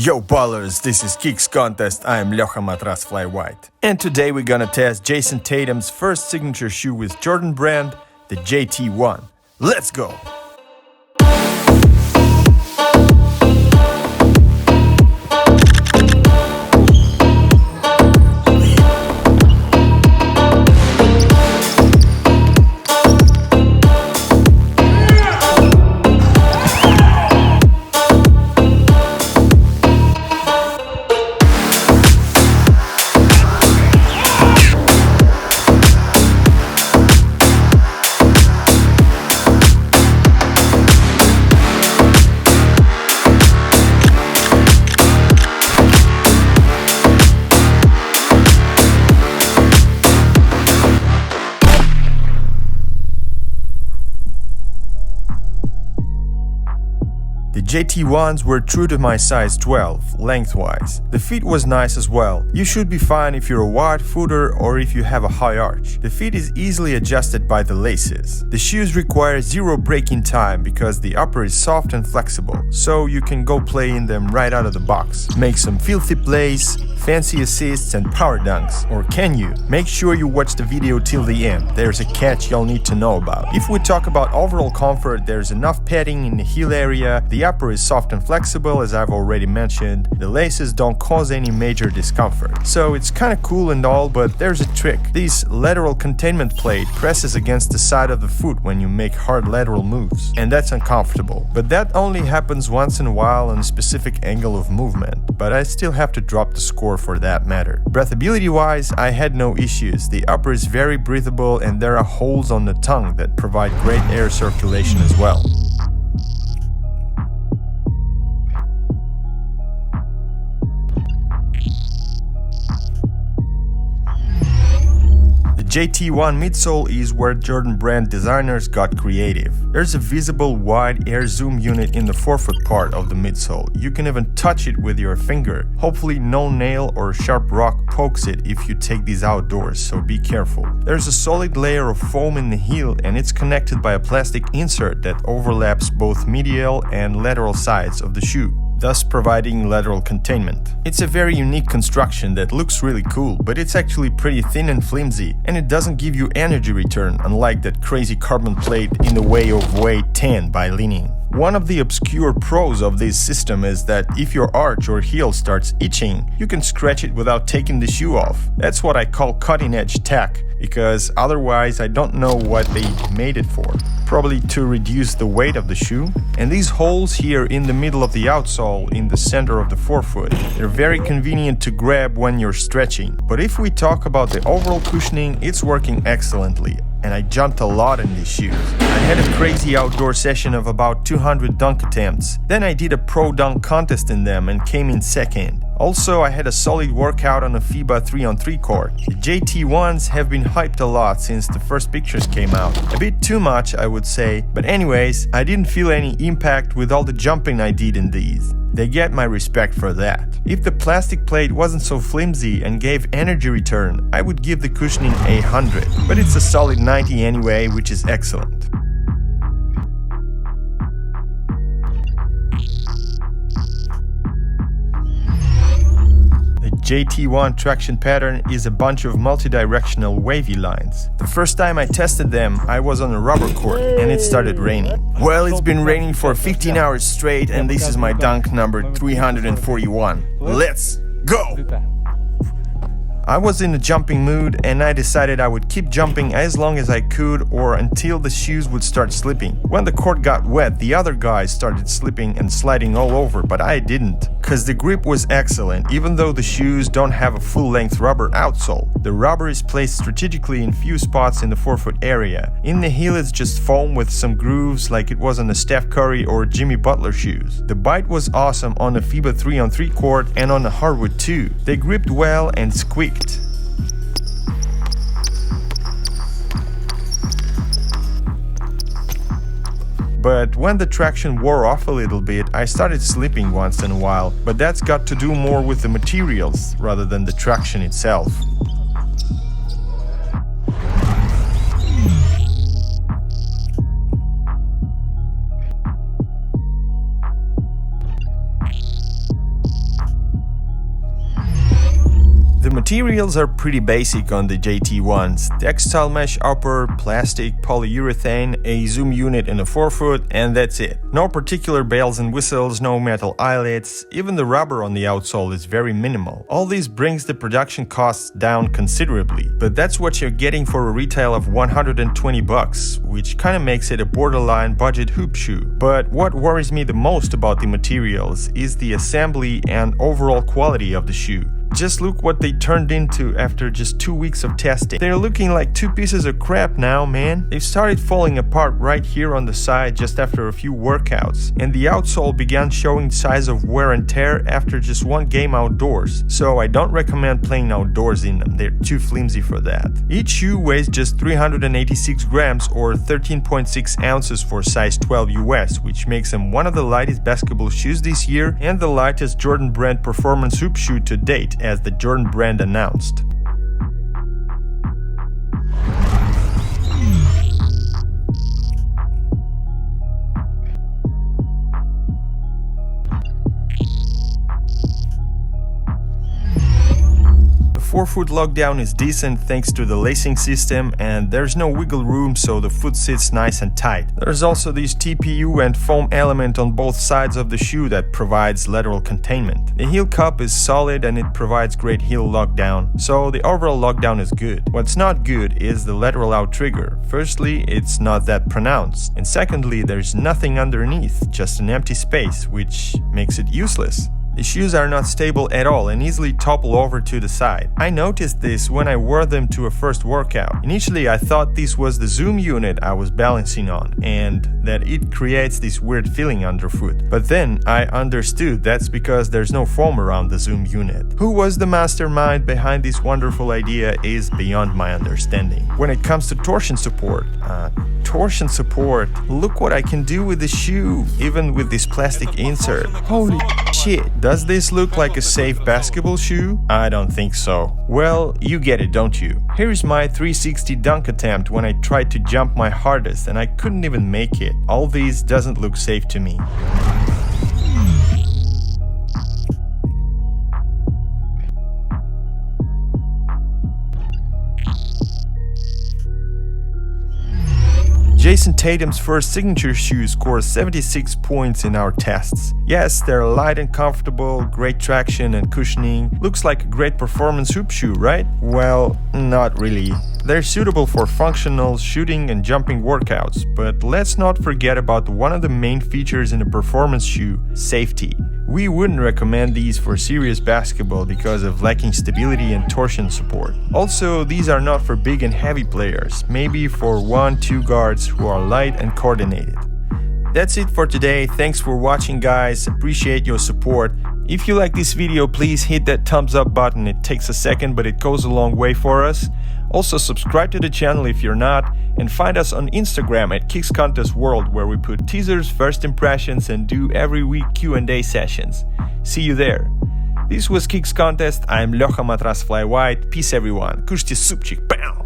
Yo ballers, this is Kicks Contest, I am Ljoha Matras Fly White. And today we're gonna test Jayson Tatum's first signature shoe with Jordan brand, the JT1. Let's go! The JT1s were true to my size 12, lengthwise. The fit was nice as well. You should be fine if you're a wide footer or if you have a high arch. The fit is easily adjusted by the laces. The shoes require zero break-in time because the upper is soft and flexible, so you can go play in them right out of the box. Make some filthy plays, fancy assists and power dunks. Or can you? Make sure you watch the video till the end. There's a catch you'll need to know about. If we talk about overall comfort, there's enough padding in the heel area. The upper is soft and flexible, as I've already mentioned. The laces don't cause any major discomfort. So it's kinda cool and all, but there's a trick. This lateral containment plate presses against the side of the foot when you make hard lateral moves, and that's uncomfortable. But that only happens once in a while on a specific angle of movement, but I still have to drop the score for that matter. Breathability wise, I had no issues. The upper is very breathable and there are holes on the tongue that provide great air circulation as well. JT1 midsole is where Jordan brand designers got creative. There's a visible wide air zoom unit in the forefoot part of the midsole. You can even touch it with your finger. Hopefully no nail or sharp rock pokes it if you take these outdoors, so be careful. There's a solid layer of foam in the heel and it's connected by a plastic insert that overlaps both medial and lateral sides of the shoe, thus providing lateral containment. It's a very unique construction that looks really cool, but it's actually pretty thin and flimsy, and it doesn't give you energy return, unlike that crazy carbon plate in the way of weight 10 by leaning. One of the obscure pros of this system is that if your arch or heel starts itching, you can scratch it without taking the shoe off. That's what I call cutting-edge tech, because otherwise I don't know what they made it for. Probably to reduce the weight of the shoe. And these holes here in the middle of the outsole in the center of the forefoot, they're very convenient to grab when you're stretching. But if we talk about the overall cushioning, it's working excellently. And I jumped a lot in these shoes. I had a crazy outdoor session of about 200 dunk attempts. Then I did a pro dunk contest in them and came in second. Also, I had a solid workout on a FIBA 3-on-3 court. The JT1s have been hyped a lot since the first pictures came out. A bit too much, I would say, but anyways, I didn't feel any impact with all the jumping I did in these. They get my respect for that. If the plastic plate wasn't so flimsy and gave energy return, I would give the cushioning a 100, but it's a solid 90 anyway, which is excellent. JT1 traction pattern is a bunch of multi-directional wavy lines. The first time I tested them, I was on a rubber court and it started raining. Well, it's been raining for 15 hours straight and this is my dunk number 341. Let's go! I was in a jumping mood and I decided I would keep jumping as long as I could or until the shoes would start slipping. When the court got wet, the other guys started slipping and sliding all over, but I didn't. Cause the grip was excellent, even though the shoes don't have a full-length rubber outsole. The rubber is placed strategically in few spots in the forefoot area. In the heel it's just foam with some grooves like it was on the Steph Curry or Jimmy Butler shoes. The bite was awesome on the FIBA 3-on-3 court and on the hardwood too. They gripped well and squeaked. But when the traction wore off a little bit, I started slipping once in a while, but that's got to do more with the materials rather than the traction itself. The materials are pretty basic on the JT ones. Textile mesh upper, plastic, polyurethane, a zoom unit in a forefoot, and that's it. No particular bells and whistles, no metal eyelets, even the rubber on the outsole is very minimal. All this brings the production costs down considerably, but that's what you're getting for a retail of 120 bucks, which kinda makes it a borderline budget hoop shoe. But what worries me the most about the materials is the assembly and overall quality of the shoe. Just look what they turned into after just 2 weeks of testing. They're looking like two pieces of crap now, man. They've started falling apart right here on the side just after a few workouts, and the outsole began showing signs of wear and tear after just one game outdoors, so I don't recommend playing outdoors in them, they're too flimsy for that. Each shoe weighs just 386 grams or 13.6 ounces for size 12 US, which makes them one of the lightest basketball shoes this year and the lightest Jordan Brand performance hoop shoe to date, as the Jordan Brand announced. The forefoot lockdown is decent thanks to the lacing system, and there's no wiggle room, so the foot sits nice and tight. There's also this TPU and foam element on both sides of the shoe that provides lateral containment. The heel cup is solid and it provides great heel lockdown, so the overall lockdown is good. What's not good is the lateral out trigger. Firstly, it's not that pronounced, and secondly, there's nothing underneath, just an empty space, which makes it useless. The shoes are not stable at all and easily topple over to the side. I noticed this when I wore them to a first workout. Initially I thought this was the zoom unit I was balancing on and that it creates this weird feeling underfoot. But then I understood that's because there's no foam around the zoom unit. Who was the mastermind behind this wonderful idea is beyond my understanding. When it comes to torsion support, look what I can do with the shoe, even with this plastic insert. Holy shit. Does this look like a safe basketball shoe? I don't think so. Well, you get it, don't you? Here's my 360 dunk attempt when I tried to jump my hardest and I couldn't even make it. All these doesn't look safe to me. Jayson Tatum's first signature shoe scores 76 points in our tests. Yes, they're light and comfortable, great traction and cushioning. Looks like a great performance hoop shoe, right? Well, not really. They're suitable for functional shooting and jumping workouts, but let's not forget about one of the main features in a performance shoe: safety. We wouldn't recommend these for serious basketball because of lacking stability and torsion support. Also, these are not for big and heavy players, maybe for 1-2 guards who are light and coordinated. That's it for today. Thanks for watching, guys. Appreciate your support. If you like this video, please hit that thumbs up button. It takes a second, but it goes a long way for us. Also, subscribe to the channel if you're not, and find us on Instagram at Kicks Contest World, where we put teasers, first impressions, and do every week Q&A sessions. See you there. This was Kicks Contest. I'm Ljocha Matras Fly White. Peace, everyone. Kushti supчик. Pow!